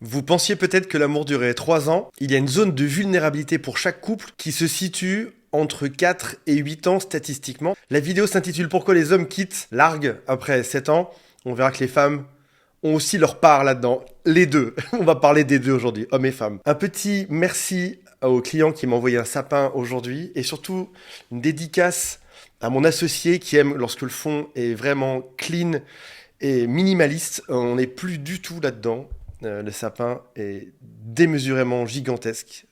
Vous pensiez peut-être que l'amour durait 3 ans. Il y a une zone de vulnérabilité pour chaque couple qui se situe entre 4 et 8 ans statistiquement. La vidéo s'intitule Pourquoi les hommes quittent, larguent après 7 ans. On verra que les femmes ont aussi leur part là-dedans. Les deux. On va parler des deux aujourd'hui, hommes et femmes. Un petit merci au client qui m'a envoyé un sapin aujourd'hui et surtout une dédicace à mon associé qui aime lorsque le fond est vraiment clean et minimaliste. On n'est plus du tout là-dedans. Le sapin est démesurément gigantesque.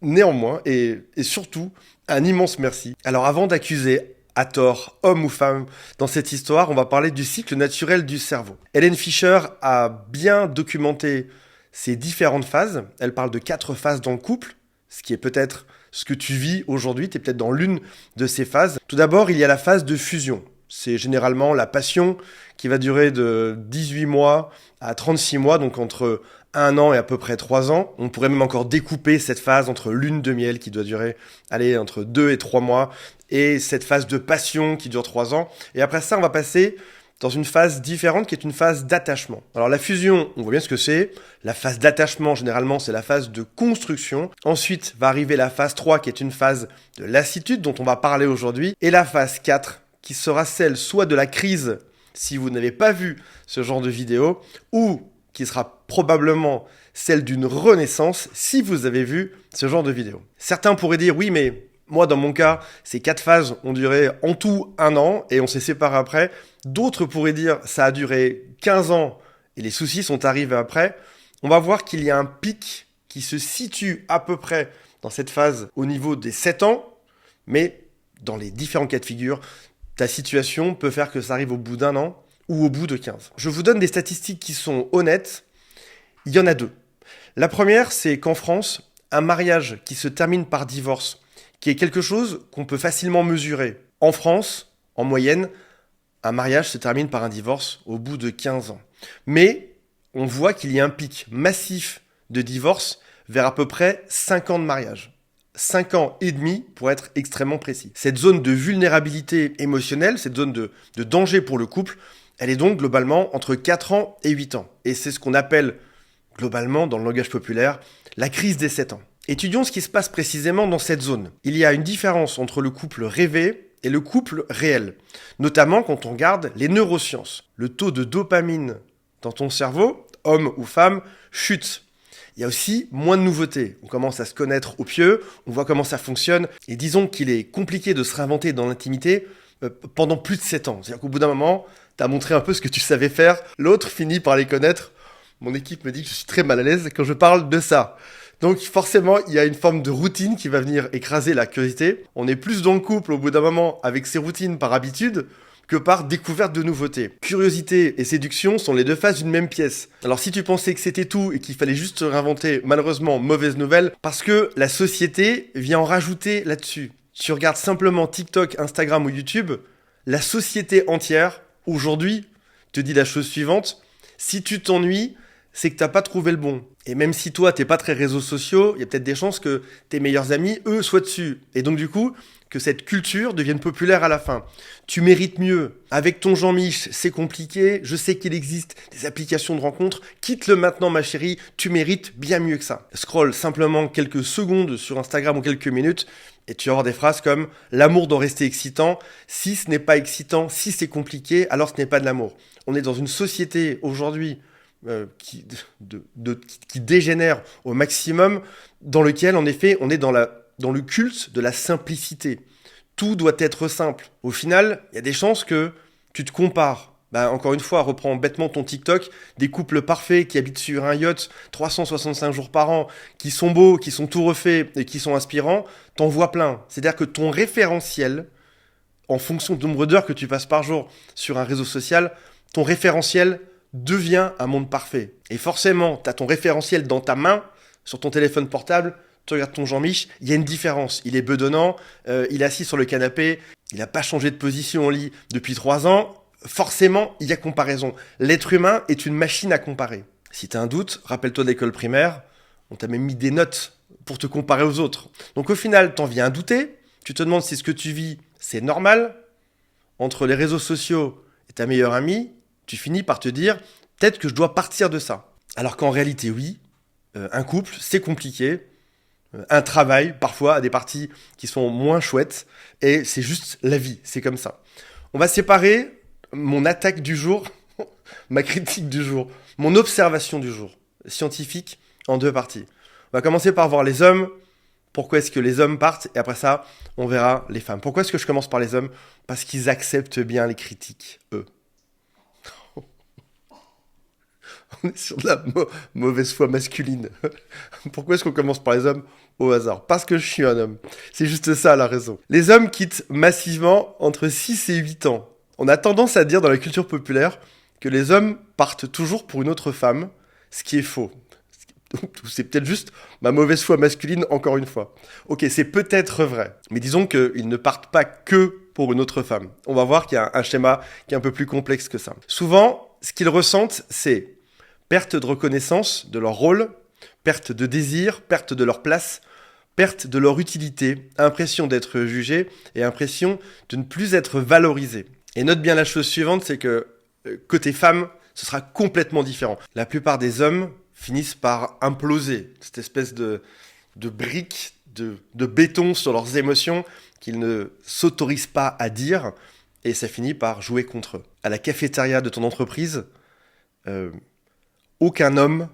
Néanmoins, et surtout, un immense merci. Alors avant d'accuser à tort homme ou femme dans cette histoire, on va parler du cycle naturel du cerveau. Hélène Fischer a bien documenté ces différentes phases. Elle parle de 4 phases dans le couple, ce qui est peut-être ce que tu vis aujourd'hui. Tu es peut-être dans l'une de ces phases. Tout d'abord, il y a la phase de fusion. C'est généralement la passion qui va durer de 18 mois à 36 mois, donc entre 1 an et à peu près 3 ans. On pourrait même encore découper cette phase entre lune de miel qui doit durer, entre 2 et 3 mois, et cette phase de passion qui dure 3 ans. Et après ça, on va passer dans une phase différente qui est une phase d'attachement. Alors la fusion, on voit bien ce que c'est. La phase d'attachement, généralement, c'est la phase de construction. Ensuite va arriver la phase 3 qui est une phase de lassitude dont on va parler aujourd'hui. Et la phase 4 qui sera celle soit de la crise, si vous n'avez pas vu ce genre de vidéo, ou qui sera probablement celle d'une renaissance, si vous avez vu ce genre de vidéo. Certains pourraient dire, oui, mais moi, dans mon cas, ces 4 phases ont duré en tout 1 an, et on s'est séparés après. D'autres pourraient dire, ça a duré 15 ans, et les soucis sont arrivés après. On va voir qu'il y a un pic qui se situe à peu près dans cette phase au niveau des 7 ans, mais dans les différents cas de figure, ta situation peut faire que ça arrive au bout d'1 an ou au bout de 15. Je vous donne des statistiques qui sont honnêtes. Il y en a 2. La première, c'est qu'en France, un mariage qui se termine par divorce, qui est quelque chose qu'on peut facilement mesurer. En France, en moyenne, un mariage se termine par un divorce au bout de 15 ans. Mais on voit qu'il y a un pic massif de divorce vers à peu près 5 ans de mariage. 5 ans et demi pour être extrêmement précis. Cette zone de vulnérabilité émotionnelle, cette zone de danger pour le couple, elle est donc globalement entre 4 ans et 8 ans. Et c'est ce qu'on appelle globalement, dans le langage populaire, la crise des 7 ans. Étudions ce qui se passe précisément dans cette zone. Il y a une différence entre le couple rêvé et le couple réel, notamment quand on regarde les neurosciences. Le taux de dopamine dans ton cerveau, homme ou femme, chute. Il y a aussi moins de nouveautés. On commence à se connaître au pieu, on voit comment ça fonctionne. Et disons qu'il est compliqué de se réinventer dans l'intimité pendant plus de 7 ans. C'est-à-dire qu'au bout d'un moment, tu as montré un peu ce que tu savais faire. L'autre finit par les connaître. Mon équipe me dit que je suis très mal à l'aise quand je parle de ça. Donc forcément, il y a une forme de routine qui va venir écraser la curiosité. On est plus dans le couple au bout d'un moment avec ses routines par habitude que par découverte de nouveautés. Curiosité et séduction sont les 2 faces d'une même pièce. Alors si tu pensais que c'était tout et qu'il fallait juste se réinventer, malheureusement, mauvaise nouvelle, parce que la société vient en rajouter là-dessus. Tu regardes simplement TikTok, Instagram ou YouTube, la société entière, aujourd'hui, te dit la chose suivante, si tu t'ennuies, c'est que t'as pas trouvé le bon. Et même si toi, t'es pas très réseaux sociaux, il y a peut-être des chances que tes meilleurs amis, eux, soient dessus. Et donc du coup, que cette culture devienne populaire à la fin. Tu mérites mieux. Avec ton Jean-Mich, c'est compliqué. Je sais qu'il existe des applications de rencontres. Quitte-le maintenant, ma chérie. Tu mérites bien mieux que ça. Scroll simplement quelques secondes sur Instagram ou quelques minutes et tu vas avoir des phrases comme « L'amour doit rester excitant. Si ce n'est pas excitant, si c'est compliqué, alors ce n'est pas de l'amour. » On est dans une société aujourd'hui qui dégénère au maximum, dans lequel, en effet, on est dans le culte de la simplicité. Tout doit être simple. Au final, il y a des chances que tu te compares. Encore une fois, reprends bêtement ton TikTok, des couples parfaits qui habitent sur un yacht 365 jours par an, qui sont beaux, qui sont tout refaits et qui sont inspirants, t'en vois plein. C'est-à-dire que ton référentiel, en fonction du nombre d'heures que tu passes par jour sur un réseau social, ton référentiel devient un monde parfait. Et forcément, tu as ton référentiel dans ta main, sur ton téléphone portable, tu regardes ton Jean-Mich, il y a une différence. Il est bedonnant, il est assis sur le canapé, il n'a pas changé de position au lit depuis 3 ans. Forcément, il y a comparaison. L'être humain est une machine à comparer. Si tu as un doute, rappelle-toi de l'école primaire, on t'a même mis des notes pour te comparer aux autres. Donc au final, t'en viens à douter, tu te demandes si ce que tu vis, c'est normal. Entre les réseaux sociaux et ta meilleure amie, tu finis par te dire, peut-être que je dois partir de ça. Alors qu'en réalité, oui, un couple, c'est compliqué. Un travail, parfois, à des parties qui sont moins chouettes. Et c'est juste la vie, c'est comme ça. On va séparer mon attaque du jour, ma critique du jour, mon observation du jour, scientifique, en 2 parties. On va commencer par voir les hommes. Pourquoi est-ce que les hommes partent? Et après ça, on verra les femmes. Pourquoi est-ce que je commence par les hommes? Parce qu'ils acceptent bien les critiques, eux. On est sur de la mauvaise foi masculine. Pourquoi est-ce qu'on commence par les hommes au hasard? Parce que je suis un homme. C'est juste ça la raison. Les hommes quittent massivement entre 6 et 8 ans. On a tendance à dire dans la culture populaire que les hommes partent toujours pour une autre femme, ce qui est faux. C'est peut-être juste ma mauvaise foi masculine, encore une fois. Ok, c'est peut-être vrai, mais disons qu'ils ne partent pas que pour une autre femme. On va voir qu'il y a un schéma qui est un peu plus complexe que ça. Souvent, ce qu'ils ressentent, c'est perte de reconnaissance de leur rôle, perte de désir, perte de leur place, perte de leur utilité, impression d'être jugé et impression de ne plus être valorisé. Et note bien la chose suivante, c'est que côté femme, ce sera complètement différent. La plupart des hommes finissent par imploser, cette espèce de brique, de béton sur leurs émotions qu'ils ne s'autorisent pas à dire, et ça finit par jouer contre eux. À la cafétéria de ton entreprise, aucun homme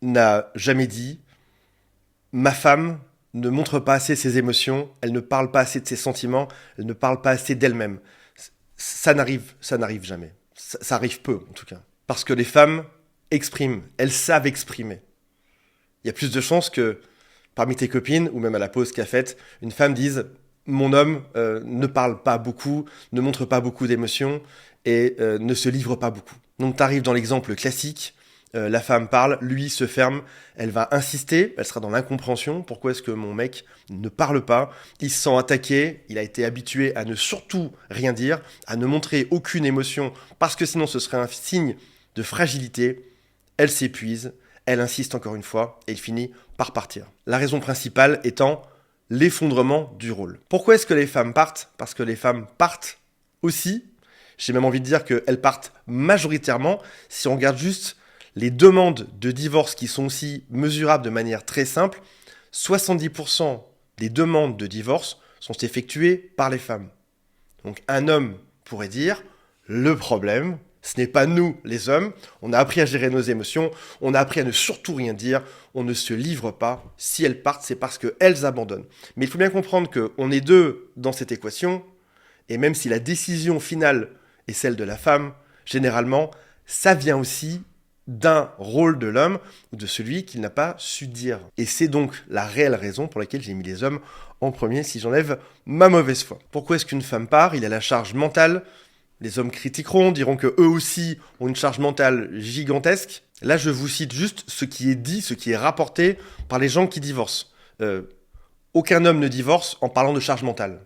n'a jamais dit « ma femme ne montre pas assez ses émotions, elle ne parle pas assez de ses sentiments, elle ne parle pas assez d'elle-même ». Ça n'arrive jamais. Ça arrive peu, en tout cas. Parce que les femmes expriment, elles savent exprimer. Il y a plus de chances que, parmi tes copines, ou même à la pause cafette, une femme dise « mon homme ne parle pas beaucoup, ne montre pas beaucoup d'émotions et ne se livre pas beaucoup ». Donc tu arrives dans l'exemple classique, la femme parle, lui se ferme, elle va insister, elle sera dans l'incompréhension. Pourquoi est-ce que mon mec ne parle pas? Il se sent attaqué, il a été habitué à ne surtout rien dire, à ne montrer aucune émotion, parce que sinon ce serait un signe de fragilité. Elle s'épuise, elle insiste encore une fois, et il finit par partir. La raison principale étant l'effondrement du rôle. Pourquoi est-ce que les femmes partent? Parce que les femmes partent aussi, j'ai même envie de dire qu'elles partent majoritairement, si on regarde juste les demandes de divorce qui sont aussi mesurables de manière très simple, 70% des demandes de divorce sont effectuées par les femmes. Donc un homme pourrait dire, le problème, ce n'est pas nous les hommes, on a appris à gérer nos émotions, on a appris à ne surtout rien dire, on ne se livre pas, si elles partent c'est parce qu'elles abandonnent. Mais il faut bien comprendre qu'on est 2 dans cette équation, et même si la décision finale est celle de la femme, généralement, ça vient aussi d'un rôle de l'homme ou de celui qu'il n'a pas su dire. Et c'est donc la réelle raison pour laquelle j'ai mis les hommes en premier si j'enlève ma mauvaise foi. Pourquoi est-ce qu'une femme part? Il a la charge mentale. Les hommes critiqueront, diront que eux aussi ont une charge mentale gigantesque. Là, je vous cite juste ce qui est dit, ce qui est rapporté par les gens qui divorcent. Aucun homme ne divorce en parlant de charge mentale.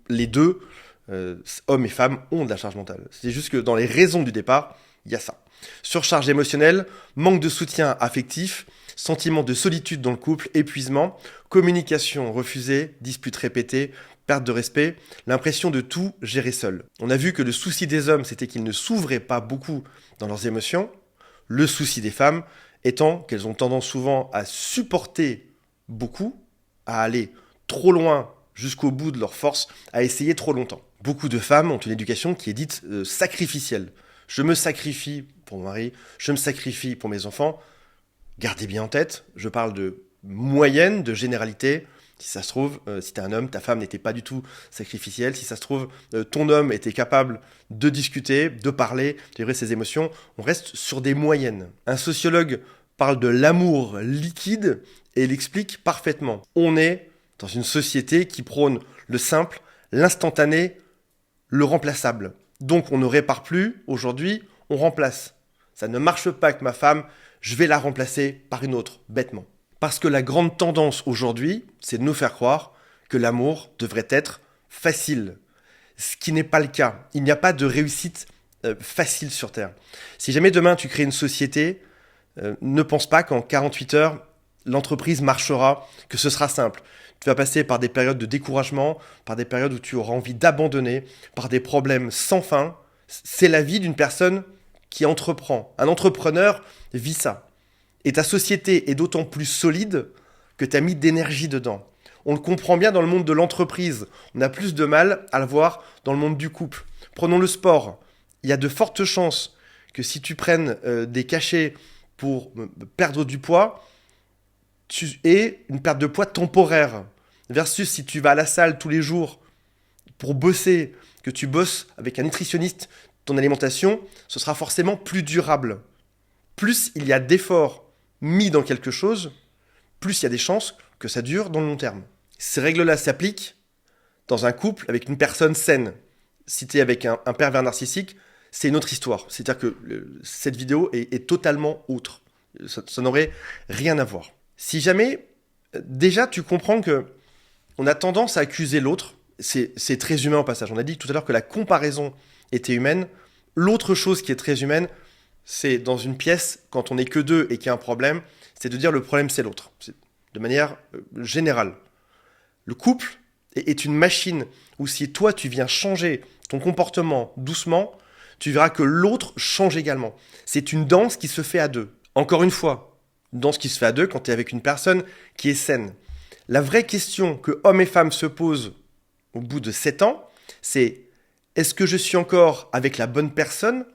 Les deux, hommes et femmes, ont de la charge mentale. C'est juste que dans les raisons du départ, il y a ça. Surcharge émotionnelle, manque de soutien affectif, sentiment de solitude dans le couple, épuisement, communication refusée, disputes répétées, perte de respect, l'impression de tout gérer seul. On a vu que le souci des hommes, c'était qu'ils ne s'ouvraient pas beaucoup dans leurs émotions. Le souci des femmes étant qu'elles ont tendance souvent à supporter beaucoup, à aller trop loin jusqu'au bout de leur force, à essayer trop longtemps. Beaucoup de femmes ont une éducation qui est dite sacrificielle. Je me sacrifie pour mon mari, je me sacrifie pour mes enfants. Gardez bien en tête, je parle de moyenne, de généralité. Si ça se trouve, si t'es un homme, ta femme n'était pas du tout sacrificielle. Si ça se trouve, ton homme était capable de discuter, de parler, de livrer ses émotions. On reste sur des moyennes. Un sociologue parle de l'amour liquide et il explique parfaitement. On est dans une société qui prône le simple, l'instantané, le remplaçable. Donc on ne répare plus, aujourd'hui, on remplace. Ça ne marche pas avec ma femme, je vais la remplacer par une autre, bêtement. Parce que la grande tendance aujourd'hui, c'est de nous faire croire que l'amour devrait être facile. Ce qui n'est pas le cas. Il n'y a pas de réussite facile sur Terre. Si jamais demain tu crées une société, ne pense pas qu'en 48 heures, l'entreprise marchera, que ce sera simple. Tu vas passer par des périodes de découragement, par des périodes où tu auras envie d'abandonner, par des problèmes sans fin. C'est la vie d'une personne qui entreprend. Un entrepreneur vit ça. Et ta société est d'autant plus solide que tu as mis d'énergie dedans. On le comprend bien dans le monde de l'entreprise. On a plus de mal à le voir dans le monde du couple. Prenons le sport. Il y a de fortes chances que si tu prennes des cachets pour perdre du poids, tu aies une perte de poids temporaire. Versus si tu vas à la salle tous les jours pour bosser, que tu bosses avec un nutritionniste, ton alimentation, ce sera forcément plus durable. Plus il y a d'efforts mis dans quelque chose, plus il y a des chances que ça dure dans le long terme. Ces règles-là s'appliquent dans un couple avec une personne saine. Si tu es avec un pervers narcissique, c'est une autre histoire. C'est-à-dire que cette vidéo est totalement autre. Ça n'aurait rien à voir. Si jamais, déjà, tu comprends que on a tendance à accuser l'autre, c'est très humain au passage. On a dit tout à l'heure que la comparaison était humaine. L'autre chose qui est très humaine, c'est dans une pièce, quand on n'est que deux et qu'il y a un problème, c'est de dire le problème c'est l'autre. De manière générale. Le couple est une machine où si toi tu viens changer ton comportement doucement, tu verras que l'autre change également. C'est une danse qui se fait à deux. Encore une fois, une danse qui se fait à deux quand tu es avec une personne qui est saine. La vraie question que hommes et femmes se posent au bout de 7 ans, c'est est-ce que je suis encore avec la bonne personne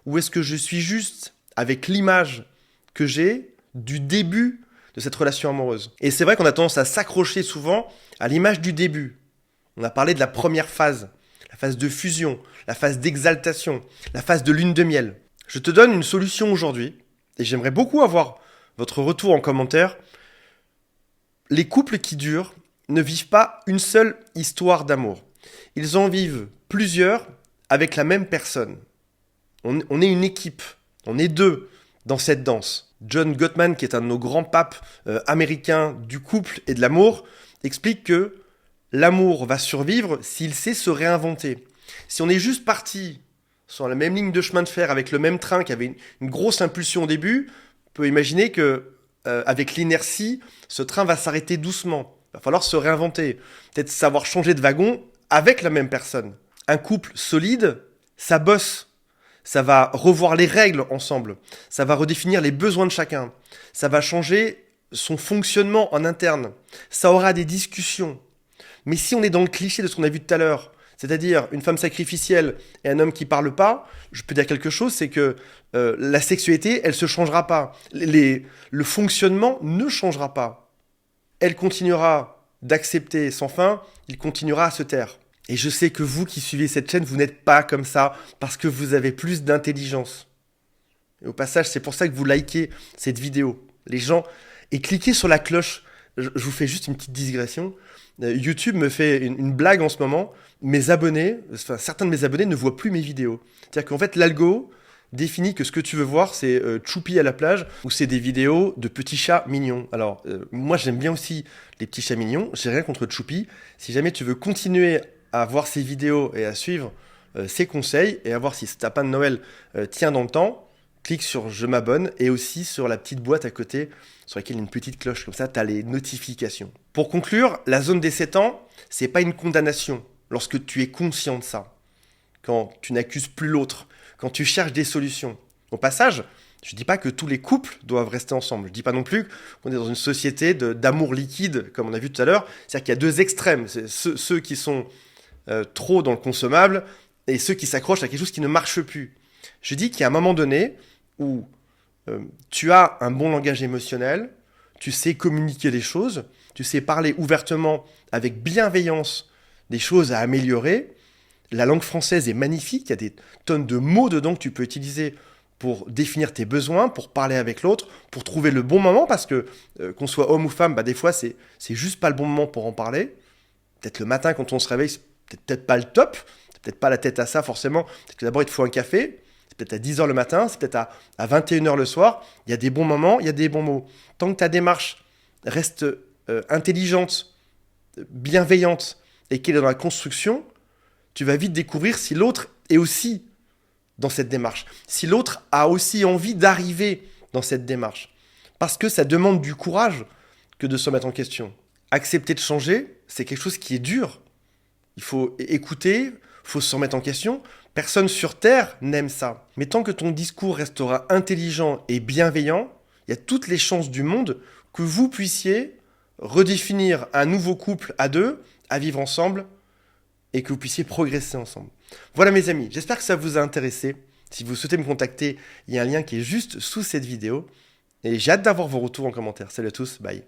ou est-ce que je suis juste avec l'image que j'ai du début de cette relation amoureuse? Et c'est vrai qu'on a tendance à s'accrocher souvent à l'image du début. On a parlé de la première phase, la phase de fusion, la phase d'exaltation, la phase de lune de miel. Je te donne une solution aujourd'hui et j'aimerais beaucoup avoir votre retour en commentaire. Les couples qui durent ne vivent pas une seule histoire d'amour. Ils en vivent plusieurs avec la même personne. On est une équipe, on est deux dans cette danse. John Gottman, qui est un de nos grands papes américains du couple et de l'amour, explique que l'amour va survivre s'il sait se réinventer. Si on est juste parti sur la même ligne de chemin de fer avec le même train qui avait une grosse impulsion au début, on peut imaginer que avec l'inertie, ce train va s'arrêter doucement. Il va falloir se réinventer. Peut-être savoir changer de wagon avec la même personne. Un couple solide, ça bosse. Ça va revoir les règles ensemble. Ça va redéfinir les besoins de chacun. Ça va changer son fonctionnement en interne. Ça aura des discussions. Mais si on est dans le cliché de ce qu'on a vu tout à l'heure, c'est-à-dire une femme sacrificielle et un homme qui parle pas, je peux dire quelque chose, c'est que la sexualité, elle se changera pas. Le fonctionnement ne changera pas. Elle continuera d'accepter sans fin, il continuera à se taire. Et je sais que vous qui suivez cette chaîne, vous n'êtes pas comme ça parce que vous avez plus d'intelligence. Et au passage, c'est pour ça que vous likez cette vidéo. Les gens, et cliquez sur la cloche. Je vous fais juste une petite digression. YouTube me fait une blague en ce moment. Mes abonnés, enfin, certains de mes abonnés ne voient plus mes vidéos. C'est-à-dire qu'en fait, l'algo définit que ce que tu veux voir, c'est Choupi à la plage ou c'est des vidéos de petits chats mignons. Alors, moi, j'aime bien aussi les petits chats mignons. J'ai rien contre Choupi. Si jamais tu veux continuer à voir ces vidéos et à suivre ses conseils et à voir si ce tapin de Noël tient dans le temps, clique sur je m'abonne et aussi sur la petite boîte à côté sur laquelle il y a une petite cloche. Comme ça, tu as les notifications. Pour conclure, la zone des 7 ans, c'est pas une condamnation lorsque tu es conscient de ça. Quand tu n'accuses plus l'autre, quand tu cherches des solutions. Au passage, je ne dis pas que tous les couples doivent rester ensemble. Je ne dis pas non plus qu'on est dans une société d'amour liquide, comme on a vu tout à l'heure. C'est-à-dire qu'il y a deux extrêmes. C'est ceux qui sont trop dans le consommable et ceux qui s'accrochent à quelque chose qui ne marche plus. Je dis qu'il y a un moment donné où tu as un bon langage émotionnel, tu sais communiquer des choses, tu sais parler ouvertement avec bienveillance des choses à améliorer. La langue française est magnifique, il y a des tonnes de mots dedans que tu peux utiliser pour définir tes besoins, pour parler avec l'autre, pour trouver le bon moment, parce que qu'on soit homme ou femme, des fois c'est juste pas le bon moment pour en parler. Peut-être le matin quand on se réveille, c'est peut-être pas le top, c'est peut-être pas la tête à ça forcément, parce que d'abord il te faut un café, c'est peut-être à 10h le matin, c'est peut-être à 21h le soir, il y a des bons moments, il y a des bons mots. Tant que ta démarche reste intelligente, bienveillante, et qu'elle est dans la construction, tu vas vite découvrir si l'autre est aussi dans cette démarche, si l'autre a aussi envie d'arriver dans cette démarche. Parce que ça demande du courage que de se mettre en question. Accepter de changer, c'est quelque chose qui est dur. Il faut écouter, il faut se remettre en question. Personne sur Terre n'aime ça. Mais tant que ton discours restera intelligent et bienveillant, il y a toutes les chances du monde que vous puissiez redéfinir un nouveau couple à deux, à vivre ensemble, et que vous puissiez progresser ensemble. Voilà mes amis, j'espère que ça vous a intéressé. Si vous souhaitez me contacter, il y a un lien qui est juste sous cette vidéo. Et j'ai hâte d'avoir vos retours en commentaire. Salut à tous, bye.